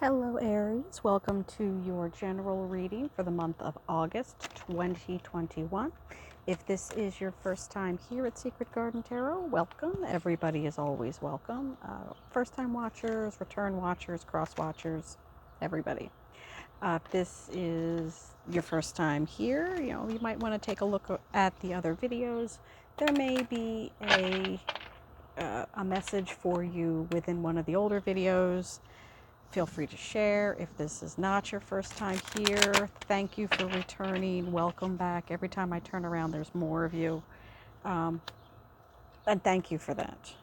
Hello Aries, welcome to your general reading for the month of August 2021. If this is your first time here at Secret Garden Tarot, welcome. Everybody is always welcome. First time watchers, return watchers, cross watchers, everybody. If this is your first time here, you might want to take a look at the other videos. There may be a message for you within one of the older videos. Feel free to share. If this is not your first time here, thank you for returning. Welcome back. Every time I turn around, there's more of you. And thank you for that.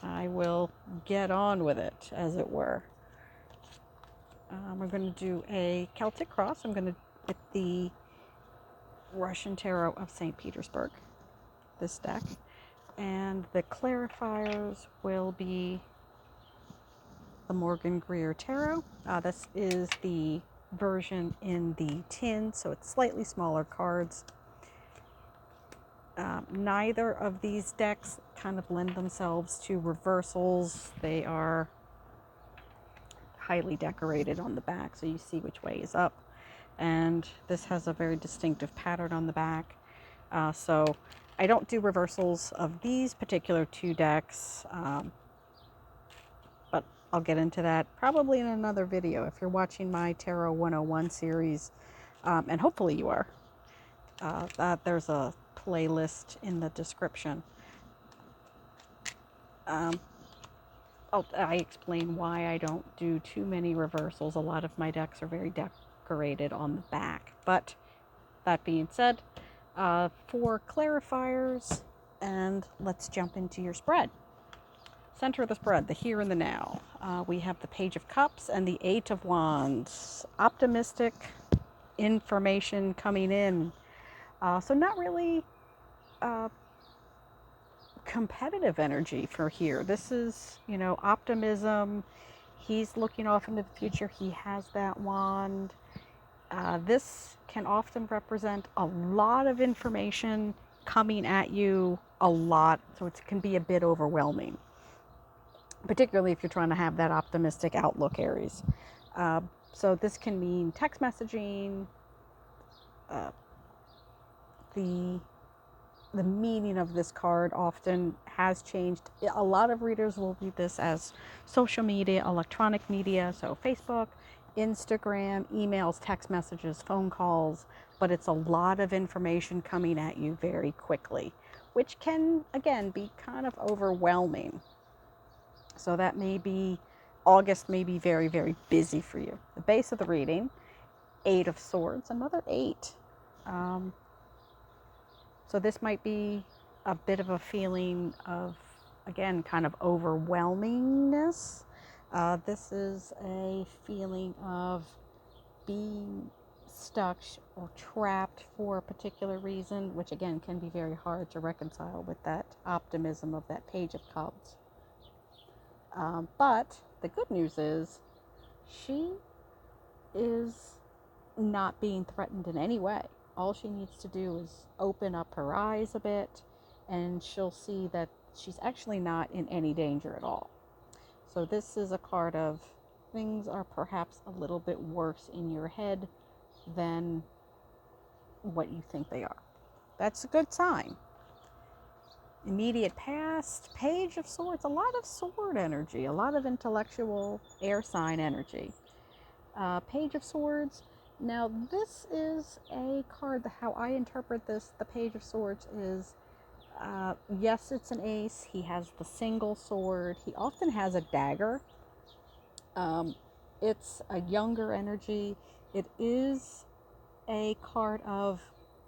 I will get on with it, as it were. We're going to do a Celtic cross. I'm going to get the Russian Tarot of St. Petersburg, this deck. And the clarifiers will be the Morgan Greer Tarot. This is the version in the tin, so it's slightly smaller cards. Neither of these decks kind of lend themselves to reversals. They are highly decorated on the back, so you see which way is up. And this has a very distinctive pattern on the back. So I don't do reversals of these particular two decks. But I'll get into that probably in another video if you're watching my Tarot 101 series, and hopefully you are. There's a playlist in the description. I explain why I don't do too many reversals. A lot of my decks are very decorated on the back. But that being said, for clarifiers, and let's jump into your spread. Center of the spread, the here and the now. We have the Page of Cups and the Eight of Wands. Optimistic information coming in. So not really competitive energy for here. This is, optimism. He's looking off into the future. He has that wand. This can often represent a lot of information coming at you a lot. So it can be a bit overwhelming, particularly if you're trying to have that optimistic outlook, Aries. So this can mean text messaging. The meaning of this card often has changed. A lot of readers will read this as social media, electronic media, so Facebook, Instagram, emails, text messages, phone calls, but it's a lot of information coming at you very quickly, which can, again, be kind of overwhelming. So that may be, August may be very, very busy for you. The base of the reading, Eight of Swords, another eight. So this might be a bit of a feeling of, again, kind of overwhelmingness. This is a feeling of being stuck or trapped for a particular reason, which again can be very hard to reconcile with that optimism of that Page of Cups. But the good news is she is not being threatened in any way. All she needs to do is open up her eyes a bit, and she'll see that she's actually not in any danger at all. So this is a card of things are perhaps a little bit worse in your head than what you think they are. That's a good sign. Immediate past, Page of Swords, a lot of sword energy, a lot of intellectual air sign energy. Page of Swords. Now, this is a card, how I interpret this, the Page of Swords is, yes, it's an ace. He has the single sword. He often has a dagger. It's a younger energy. It is a card of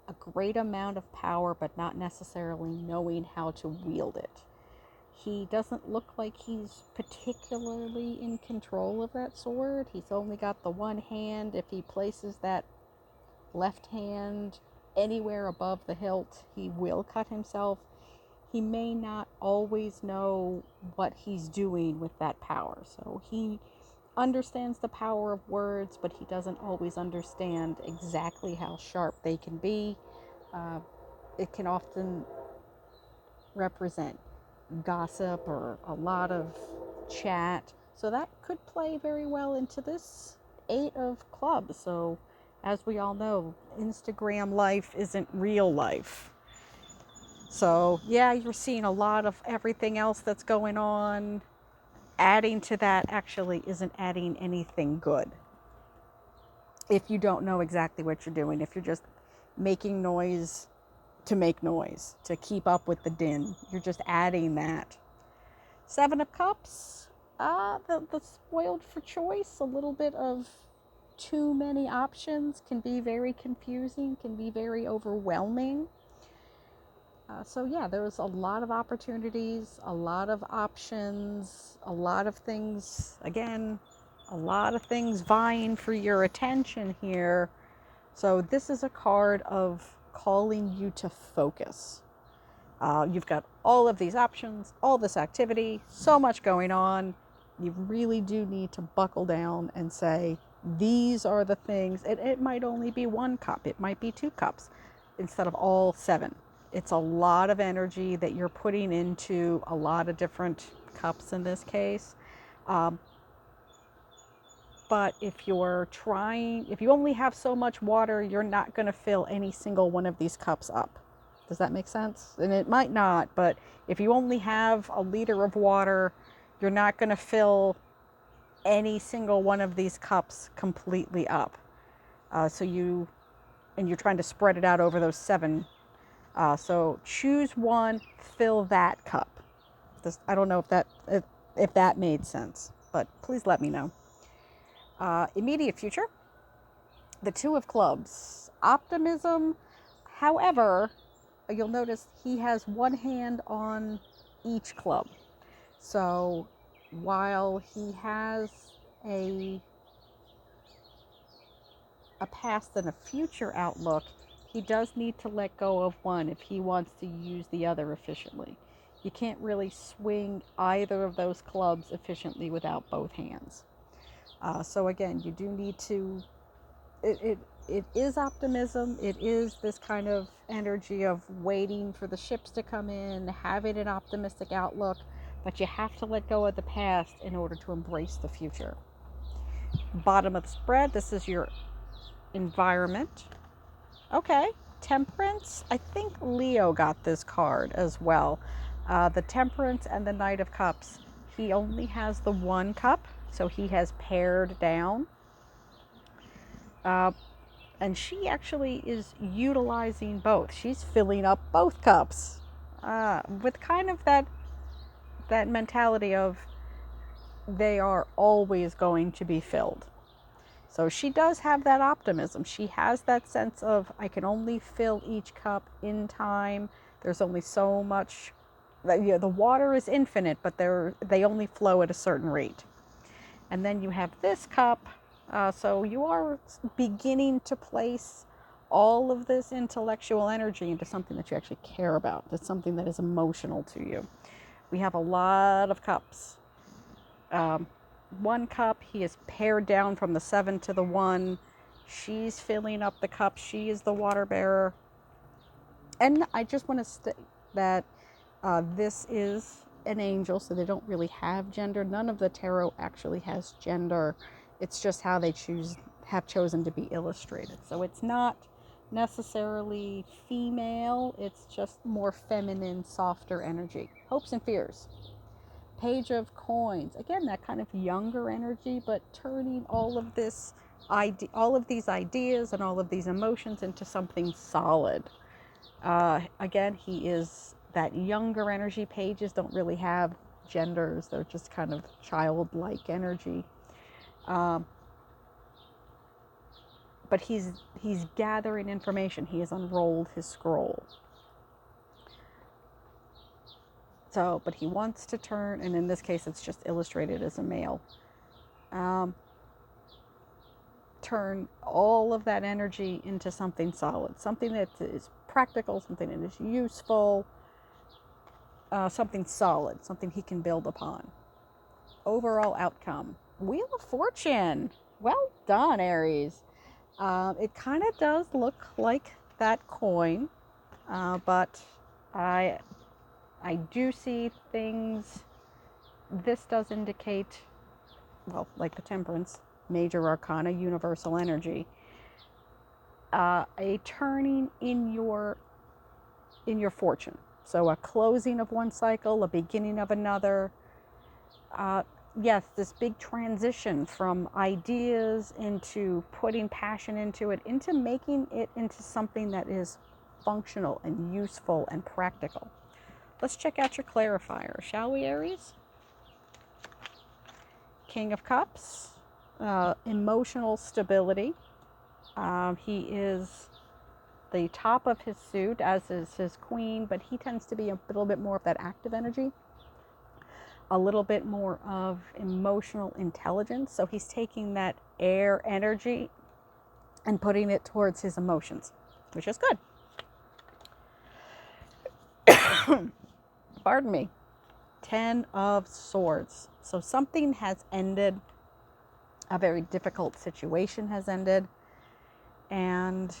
a great amount of power, but not necessarily knowing how to wield it. He doesn't look like he's particularly in control of that sword. He's only got the one hand. If he places that left hand anywhere above the hilt, he will cut himself. He may not always know what he's doing with that power. So he understands the power of words, but he doesn't always understand exactly how sharp they can be. It can often represent gossip or a lot of chat, So that could play very well into this 8 of clubs. So as we all know, Instagram life isn't real life. So yeah, you're seeing a lot of everything else that's going on. Adding to that actually isn't adding anything good. If you don't know exactly what you're doing, if you're just making noise to make noise, to keep up with the din, you're just adding that. 7 of Cups, the spoiled for choice, a little bit of too many options can be very confusing, can be very overwhelming. So yeah, there's a lot of opportunities, a lot of options, a lot of things, again, a lot of things vying for your attention here. So this is a card of calling you to focus. You've got all of these options, all this activity, so much going on. You really do need to buckle down and say, these are the things. It might only be 1 cup, it might be 2 cups instead of all 7. It's a lot of energy that you're putting into a lot of different cups in this case. But if you only have so much water, you're not going to fill any single one of these cups up. Does that make sense? And it might not, but if you only have a liter of water, you're not going to fill any single one of these cups completely up. And you're trying to spread it out over those 7. So choose one, fill that cup. I don't know if that made sense, but please let me know. Immediate future, the 2 of Clubs, optimism. However, you'll notice he has one hand on each club. So while he has a past and a future outlook, he does need to let go of one if he wants to use the other efficiently. You can't really swing either of those clubs efficiently without both hands. So again, you do need to, it is optimism. It is this kind of energy of waiting for the ships to come in, having an optimistic outlook, but you have to let go of the past in order to embrace the future. Bottom of the spread, this is your environment. Okay, Temperance. I think Leo got this card as well. The Temperance and the Knight of Cups. He only has the 1 cup, so he has pared down. And she actually is utilizing both. She's filling up both cups with kind of that mentality of they are always going to be filled. So she does have that optimism. She has that sense of, I can only fill each cup in time. There's only so much. The water is infinite, but they only flow at a certain rate. And then you have this cup. So you are beginning to place all of this intellectual energy into something that you actually care about. That's something that is emotional to you. We have a lot of cups. 1 cup, he is pared down from the 7 to the 1. She's filling up the cup. She is the water bearer. And I just want to state that this is an angel, so they don't really have gender. None of the tarot actually has gender. It's just how they have chosen to be illustrated. So it's not necessarily female. It's just more feminine, softer energy. Hopes and fears. Page of Coins. Again, that kind of younger energy, but turning all of these ideas and all of these emotions into something solid. Again, he is that younger energy. Pages don't really have genders. They're just kind of childlike energy. But he's gathering information. He has unrolled his scroll. So, but he wants to turn, and in this case, it's just illustrated as a male. Turn all of that energy into something solid, something that is practical, something that is useful, something solid, something he can build upon. Overall outcome. Wheel of Fortune. Well done, Aries. It kind of does look like that coin, but I do see things. This does indicate well, like the Temperance, major arcana, universal energy, a turning in your fortune. So a closing of one cycle, a beginning of another. Yes, this big transition from ideas into putting passion into it, into making it into something that is functional and useful and practical. Let's check out your clarifier, shall we, Aries? King of Cups, emotional stability. He is the top of his suit, as is his queen, but he tends to be a little bit more of that active energy, a little bit more of emotional intelligence. So he's taking that air energy and putting it towards his emotions, which is good. Pardon me. 10 of Swords. So something has ended. A very difficult situation has ended. And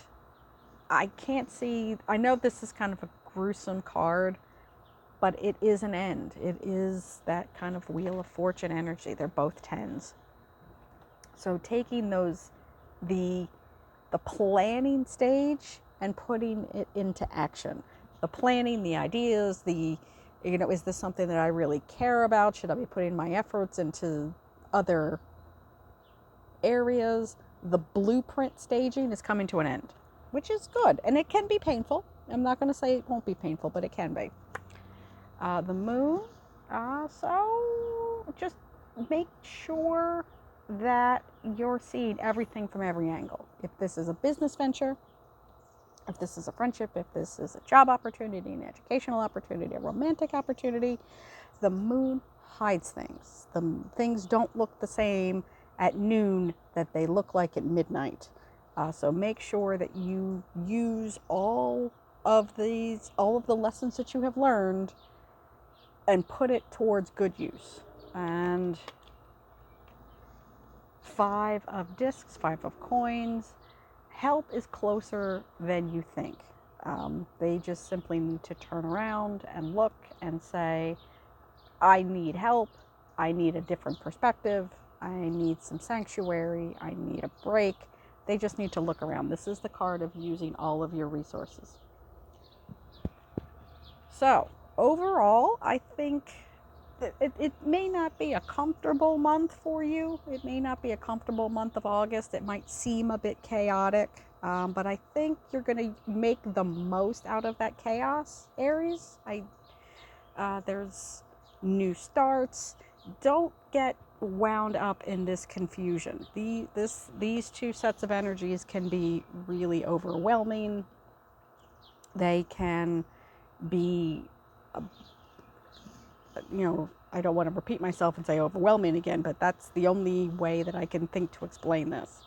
I can't see, I know this is kind of a gruesome card, but it is an end. It is that kind of Wheel of Fortune energy. They're both 10s. So taking those, the planning stage and putting it into action. The planning, the ideas, is this something that I really care about? Should I be putting my efforts into other areas? The blueprint staging is coming to an end, which is good. And it can be painful. I'm not going to say it won't be painful, but it can be. The moon. So just make sure that you're seeing everything from every angle. If this is a business venture, if this is a friendship, if this is a job opportunity, an educational opportunity, a romantic opportunity, the moon hides things. The things don't look the same at noon that they look like at midnight. So make sure that you use all of the lessons that you have learned and put it towards good use. And 5 of discs, 5 of coins. Help is closer than you think. They just simply need to turn around and look and say, I need help. I need a different perspective. I need some sanctuary. I need a break. They just need to look around. This is the card of using all of your resources. So overall, I think it may not be a comfortable month for you. It may not be a comfortable month of August. It might seem a bit chaotic, but I think you're going to make the most out of that chaos, Aries. There's new starts. Don't get wound up in this confusion. These two sets of energies can be really overwhelming. They can be, I don't want to repeat myself and say overwhelming again, but that's the only way that I can think to explain this.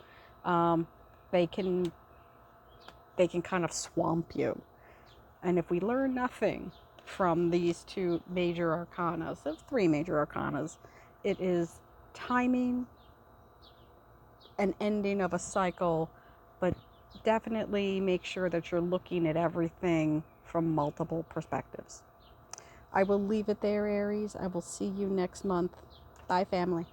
They can kind of swamp you. And if we learn nothing from these 2 major arcanas, there's 3 major arcanas, it is timing, an ending of a cycle, but definitely make sure that you're looking at everything from multiple perspectives. I will leave it there, Aries. I will see you next month. Bye, family.